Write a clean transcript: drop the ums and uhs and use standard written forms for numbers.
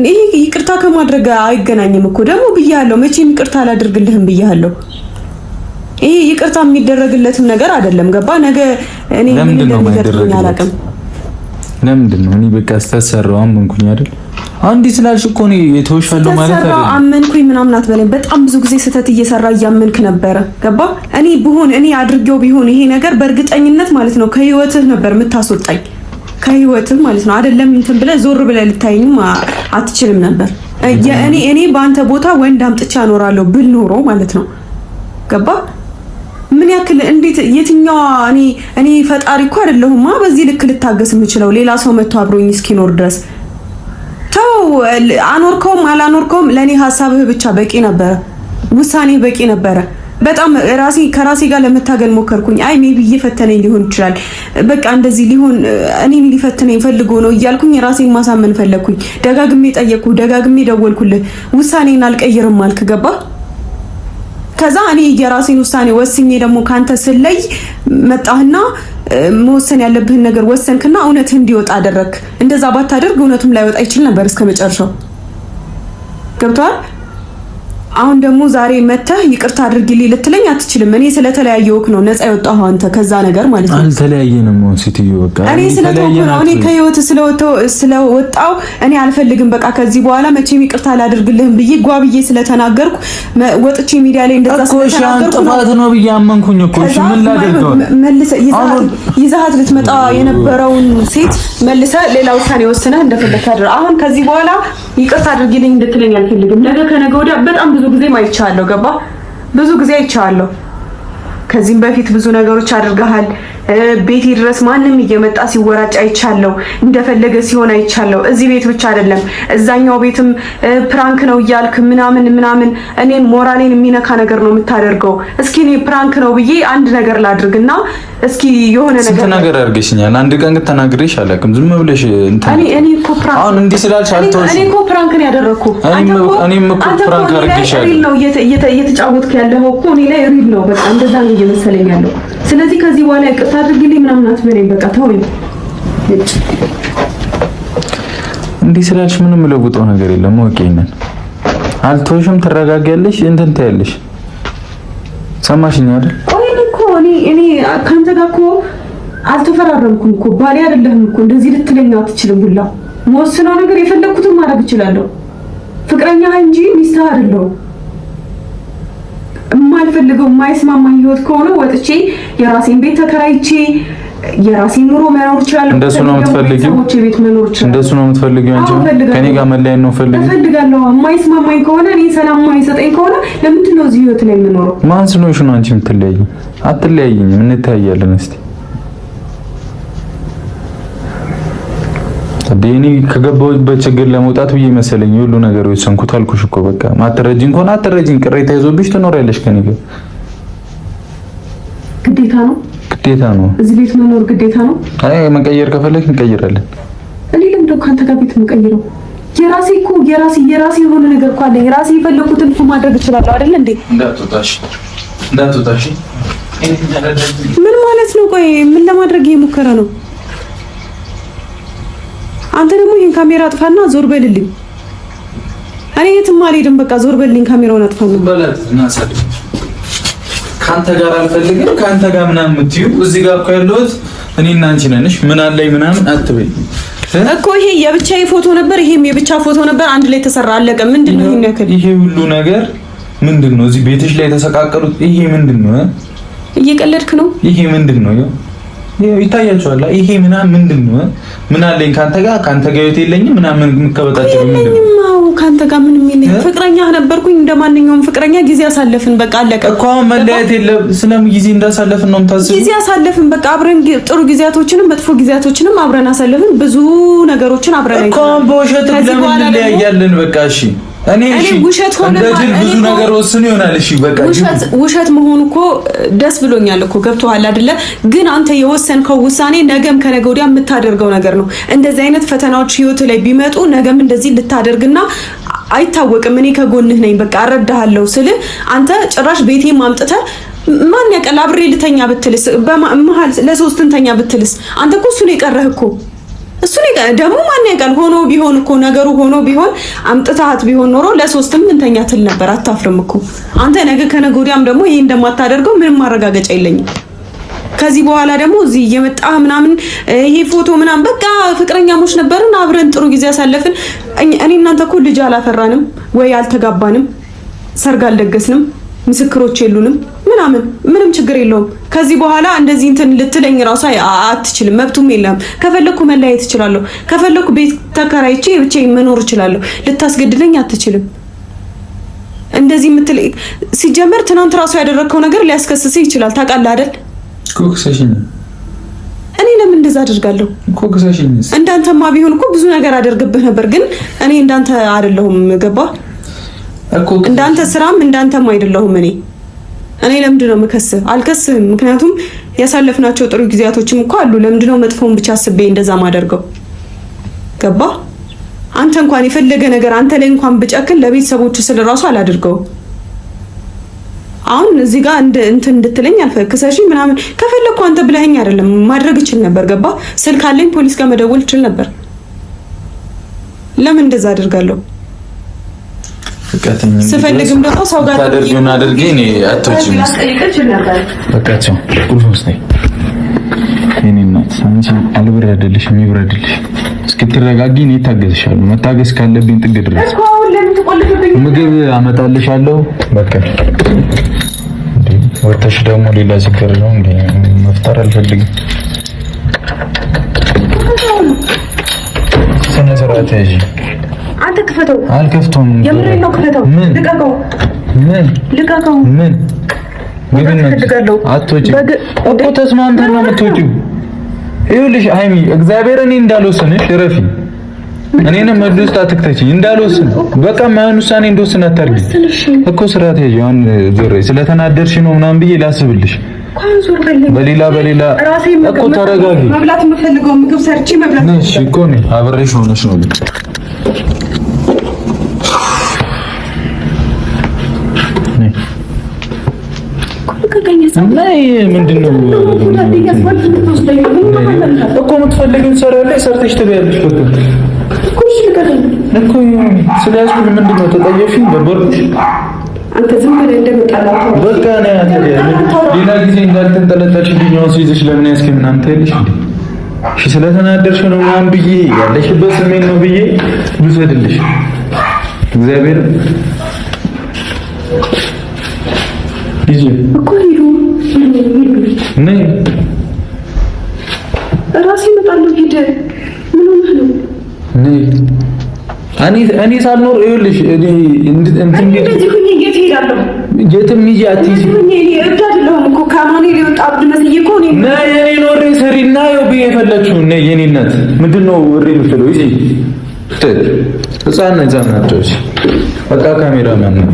ይሄ ይቅርታ ከማድረግ አይገናኝም እኮ ደግሞ ብያለሁ። መቼም ይቅርታ አላደርግልህም ብያለሁ። ይሄ ይቅርታ የሚደረግለትም ነገር አይደለም። ገባ ነገ እኔ ምን እንደሚደረግ አላውቅም። ለምንድን ነው እኔ በቃ አስተሰራው አመንኩኝ አይደል? አንዲ ስላልሽ እኮ ነው የተወሻለው ማለት አይደል? አመንኩኝ ምናምን አትበለኝ። በጣም ብዙ ጊዜ ስህተት እየሰራ እያመንክ ነበረ። ገባ እኔ አድርጌው ቢሆን ይሄ ነገር በእርግጠኝነት ማለት ነው ከህይወትህ ነበር የምታስወጣኝ። ከህይወትህ ማለት ነው አይደለም እንትን ብለህ ዞር ብለህ ልታየኝም አትችልም ነበር። እኔ በአንተ ቦታ ወንድ አምጥቻ እኖራለሁ ብል ኖሮ ማለት ነው። ገባ ምን ያክል እንዴት የትኛው እኔ ፈጣሪ እኮ አይደለሁማ በዚህ ልክ ልታገስ የምችለው ሌላ ሰው መጥቶ አብሮኝ እስኪኖር ድረስ። ተው አኖርከውም አላኖርከውም ለኔ ሐሳብህ ብቻ በቂ ነበረ፣ ውሳኔ በቂ ነበረ። በጣም ከራሴ ጋር ለመታገል ሞከርኩኝ። አይ ሜቢ እየፈተነኝ ሊሆን ይችላል፣ በቃ እንደዚህ ሊሆን እኔን ሊፈትነኝ ፈልጎ ነው እያልኩኝ ራሴን ማሳመን ፈለኩኝ። ደጋግሜ ጠየቅኩ፣ ደጋግሜ ደወልኩልህ፣ ውሳኔን አልቀይርም አልክ። ገባ ከዛ እኔ የራሴን ውሳኔ ወስኜ ደግሞ ካንተ ስለይ መጣህና መወሰን ያለብህን ነገር ወሰንክና እውነትህ እንዲወጣ አደረክ። እንደዛ ባታደርግ እውነቱም ላይወጣ ይችል ነበር እስከመጨረሻው። ገብቷል? አሁን ደግሞ ዛሬ መተህ ይቅርታ አድርግልኝ ልትለኝ አትችልም። እኔ ስለተለያየሁክ ነው ነፃ የወጣሁ አንተ ከዛ ነገር ማለት ነው። አልተለያየንም ነው ሲቲዩ በቃ እኔ ከህይወት ስለወጣው እኔ አልፈልግም በቃ ከዚህ በኋላ መቼም ይቅርታ አላደርግልህም ብዬ ጓብዬ ስለተናገርኩ ወጥቼ ሚዲያ ላይ እንደዛ ስለተናገርኩ ጥፋት ነው ብዬ አመንኩኝ እኮ። እሺ ምን ላደርገው? መልሰህ ይዛት ልትመጣ የነበረውን ሴት መልሰህ ሌላ ውሳኔ ወስነህ እንደፈለክ አድርግ። አሁን ከዚህ በኋላ ይቅርታ አድርግልኝ እንድትለኝ አልፈልግም። ነገ ከነገ ወዲያ በጣም ብዙ ጊዜ አይቻለሁ። ገባ ብዙ ጊዜ አይቻለሁ። ከዚህም በፊት ብዙ ነገሮች አድርገሃል። ቤቴ ድረስ ማንም እየመጣ ሲወራጭ አይቻለሁ። እንደፈለገ ሲሆን አይቻለሁ። እዚህ ቤት ብቻ አይደለም እዛኛው ቤትም ፕራንክ ነው እያልክ ምናምን እኔን ሞራሌን የሚነካ ነገር ነው የምታደርገው። እስኪ እኔ ፕራንክ ነው ብዬ አንድ ነገር ላድርግና እስኪ የሆነ ነገር አድርገሽኛል። አንድ ቀን ተናግሬሽ አላውቅም። ዝም ብለሽ እንትን እኔ እኮ ፕራንክ አሁን እንዲህ ስላልሽ አልተውሽ። እኔ እኮ ፕራንክ ነው ያደረኩ። እኔም እኮ ፕራንክ አድርጌሻለሁ። ሪል ነው እየተጫወትክ ያለው እኮ እኔ ላይ ሪል ነው። በቃ እንደዛ ነው እየመሰለኝ ያለው። ስለዚህ ከዚህ በኋላ ይቅርታ አድርግልኝ ምናምን አትበለኝ። በቃ ተወኝ። እንዲህ ስላልሽ ምንም ለውጠው ነገር የለም። ወቄነን አልተውሽም። ትረጋጊያለሽ፣ እንትን ታያለሽ። ሰማሽኝ አይደል? እኔ ካንተ ጋር እኮ አልተፈራረምኩም እኮ ባሌ አይደለህም እኮ እንደዚህ ልትለኝ አትችልም። ሁላ መወስነው ነገር የፈለኩትን ማድረግ እችላለሁ። ፍቅረኛ እንጂ ሚስት አይደለሁም። የማልፈልገው የማይስማማኝ ህይወት ከሆነ ወጥቼ የራሴን ቤት ተከራይቼ የራሴን ኑሮ መኖር እችላለሁ። እንደሱ ነው የምትፈልጊው? እንደሱ ነው የምትፈልጊው? አንቺ ከኔ ጋር መለያየት ነው ፈልጋለሁ። የማይስማማኝ ከሆነ እኔ ሰላም የማይሰጠኝ ከሆነ ለምንድን ነው እዚህ ህይወት ላይ የምኖረው? ማን ስለሆንሽ ነው አንቺ የምትለያይኝ? አትለያይኝም፣ እንታያለን። እስቲ እኔ ከገባሁበት ችግር ለመውጣት ብዬ መሰለኝ ሁሉ ነገር ወሰንኩት። አልኩሽ እኮ በቃ ማትረጂኝ ከሆነ አትረጂኝ። ቅሬታ ይዞብሽ ትኖሪያለሽ ከኔ ጋር። ግዴታ ነው። እዚህ ቤት መኖር ግዴታ ነው። አይ መቀየር ከፈለክ እንቀይራለን። እኔ ለምን ነው ካንተ ጋር ቤት የምቀይረው? የራሴ የሆነ ነገር እኮ አለኝ። ራሴ የፈለኩትን እኮ ማድረግ እችላለሁ አይደል እንዴ? እንዳትወጣሽ። ምን ማለት ነው? ቆይ ምን ለማድረግ እየሞከረ ነው? አንተ ደግሞ ይሄን ካሜራ አጥፋና ዞር በልልኝ። እኔ የትም አልሄድም። በቃ ዞር በልልኝ። ካሜራውን አጥፋና በላት እና ሰድ ካንተ ጋር አልፈልግም። ካንተ ጋር ምናምን የምትይው እዚህ ጋር እኮ ያለሁት እኔና አንቺ ነንሽ። ምን አለኝ ምናምን አትበይ እኮ። ይሄ የብቻዬ ፎቶ ነበር፣ ይሄም የብቻ ፎቶ ነበር። አንድ ላይ ተሰራ አለቀ። ምንድነው ይሄን ያክል? ይሄ ሁሉ ነገር ምንድነው? እዚህ ቤትሽ ላይ የተሰቃቀሉት ይሄ ምንድነው? እየቀለድክ ነው? ይሄ ምንድነው? ይታያችኋል። ይሄ ምንድነው? ምን አለኝ ካንተ ጋር ህይወት የለኝም ምናምን የምትከበጣቸው ምንድነው? ካንተ ጋር ምንም የለኝ። ፍቅረኛ ነበርኩኝ፣ እንደማንኛውም ፍቅረኛ ጊዜ አሳለፍን። በቃ አለቀ እኮ። መለያየት የለም። ስለምን ጊዜ እንዳሳለፍን ነው የምታስበው? ጊዜ አሳለፍን። በቃ አብረን ጥሩ ጊዜያቶችንም መጥፎ ጊዜያቶችንም አብረን አሳለፍን። ብዙ ነገሮችን አብረን እኮ። በውሸት ለምን እንለያያለን? በቃ እሺ እኔ ውሸት ሆነ ማለት ብዙ ነገር ወስኑ ይሆናል። እሺ በቃ ውሸት መሆኑ እኮ ደስ ብሎኛል እኮ ገብቶሃል አይደለ? ግን አንተ የወሰንከው ውሳኔ ነገም ከነገ ወዲያ የምታደርገው ነገር ነው። እንደዚህ አይነት ፈተናዎች ህይወት ላይ ቢመጡ ነገም እንደዚህ ልታደርግና አይታወቅም። እኔ ከጎንህ ነኝ፣ በቃ አረዳሃለሁ ስል አንተ ጭራሽ ቤቴም አምጥተህ ማን ያቀል አብሬ ልተኛ ብትልስ፣ በመሃል ለሶስትንተኛ ብትልስ፣ አንተ እኮ እሱ ነው የቀረህ እኮ እሱ ደግሞ ማን ያውቃል? ሆኖ ቢሆን እኮ ነገሩ ሆኖ ቢሆን አምጥታት ቢሆን ኖሮ ለሶስትም እንተኛ ትል ነበር። አታፍርም እኮ አንተ። ነገ ከነገ ወዲያም ደግሞ ይሄ እንደማታደርገው ምንም ማረጋገጫ የለኝም። ከዚህ በኋላ ደግሞ እዚህ እየመጣ ምናምን ይሄ ፎቶ ምናምን በቃ ፍቅረኛሞች ነበርን፣ አብረን ጥሩ ጊዜ ያሳለፍን። እኔ እናንተ እኮ ልጅ አላፈራንም ወይ አልተጋባንም፣ ሰርግ አልደገስንም፣ ምስክሮች የሉንም ምናምን። ምንም ችግር የለውም። ከዚህ በኋላ እንደዚህ እንትን ልትለኝ ራሱ አትችልም፣ መብቱም የለም። ከፈለኩ መለያየት እችላለሁ፣ ከፈለኩ ቤት ተከራይቼ ብቻዬን መኖር እችላለሁ። ልታስገድደኝ አትችልም። እንደዚህ የምትል ሲጀመር ትናንት ራሱ ያደረግከው ነገር ሊያስከስስህ ይችላል። ታውቃለህ አይደል? ኮክሰሽኝ እኔ ለምን እንደዛ አደርጋለሁ? ኮክሰሽኝ እንዳንተማ ቢሆን እኮ ብዙ ነገር አደርግብህ ነበር፣ ግን እኔ እንዳንተ አይደለሁም። ገባህ? እንዳንተ ስራም እንዳንተም አይደለሁም። እኔ ለምንድን ነው የምከስህ? አልከስህም። ምክንያቱም ያሳለፍናቸው ጥሩ ጊዜያቶችም እኮ አሉ። ለምንድን ነው መጥፎውን ብቻ አስቤ እንደዛ ማደርገው? ገባህ? አንተ እንኳን የፈለገ ነገር አንተ ላይ እንኳን ብጨክን ለቤተሰቦቹ ስለራሱ አላደርገው። አሁን እዚህ ጋር እንትን እንድትለኝ አልፈክሰሽ ምናምን ከፈለኩ አንተ ብለኸኝ አይደለም ማድረግ እችል ነበር። ገባህ? ስልክ አለኝ፣ ፖሊስ ጋር መደወል እችል ነበር። ለምን እንደዛ አደርጋለሁ? ስፈልግም ደግሞ ሰው ጋር ታደርጊውን አድርጌ እኔ አትወጪም። በቃቸው ቁልፍ ወስደኝ የኔ እናት። አንቺ አልበረደልሽ የሚበረድልሽ እስክትረጋጊ እኔ እታገዝሻለሁ። መታገስ ካለብኝ ጥግ ድረስ ምግብ አመጣልሻለሁ። በቃ ወጥተሽ ደግሞ ሌላ ችግር ነው እንዴ መፍጠር አልፈልግም። ስነ ስርዓት ያዥ። አንተ ክፈተው። አልከፍተውም። የምሬን ነው። ክፈተው። ልቀቀው። ልቀቀው። አትወጪ እኮ ተስማምተን ነው የምትወጪው። ይኸውልሽ ሃይሚ እግዚአብሔር እኔ እንዳልወስንሽ እረፊ። እኔንም መድ ውስጥ አትክተቺኝ እንዳልወስን። በቃ ማን ውሳኔ እንደወስን አታርጊ እኮ። ስርዓት ያዥ። አሁን ዞሬ ስለተናደርሽ ነው ምናምን ብዬ ላስብልሽ። በሌላ እኮ ተረጋጊ። መብላት የምፈልገው ምግብ ሰርቼ መብላት ነሽ እኮ ነው። አብሬሽ ሆነሽ ነው ምንድነው እኮ የምትፈልጊው ትሰሪያለሽ፣ ሰርተሽ ትበያለሽ። በቃ እኮ ስለያዝኩኝ ምንድነው ተጠየፍኝ? ደበርኩሽ? አንተ ዝም ብለህ እንደመጣላት በቃ ነው ያተሪያ። ሌላ ጊዜ እንዳልተንጠለጠልሽብኝ ነው ሲይዝሽ ለምን ያስከ ምናምን ትያለሽ እንዴ? እሺ ስለተናደርሽ ነው ምናምን ብዬ ያለሽበት ስሜት ነው ብዬ ልውሰድልሽ። እግዚአብሔር ይዤ እኮ ሄዱ ነይ ራሴ እመጣለሁ። ሂድ። ምን ሆነህ ነው? ነይ እኔ ሳልኖር ይኸውልሽ እንትን እንደዚህ ሁኚ። የት እሄዳለሁ? የትም ሂጂ አትይዚ። እኔ እብድ አይደለሁም እኮ ከማን ሊወጣ አብድ መስዬ እኮ ነኝ። ነይ የኔ ኖሬ ሰሪና ይኸው ብዬሽ የፈለግሽው ነይ የኔ እናት። ምንድነው ወሬ የምትለው? ይዤ ህፃን ናቸው። በቃ ካሜራማን ነው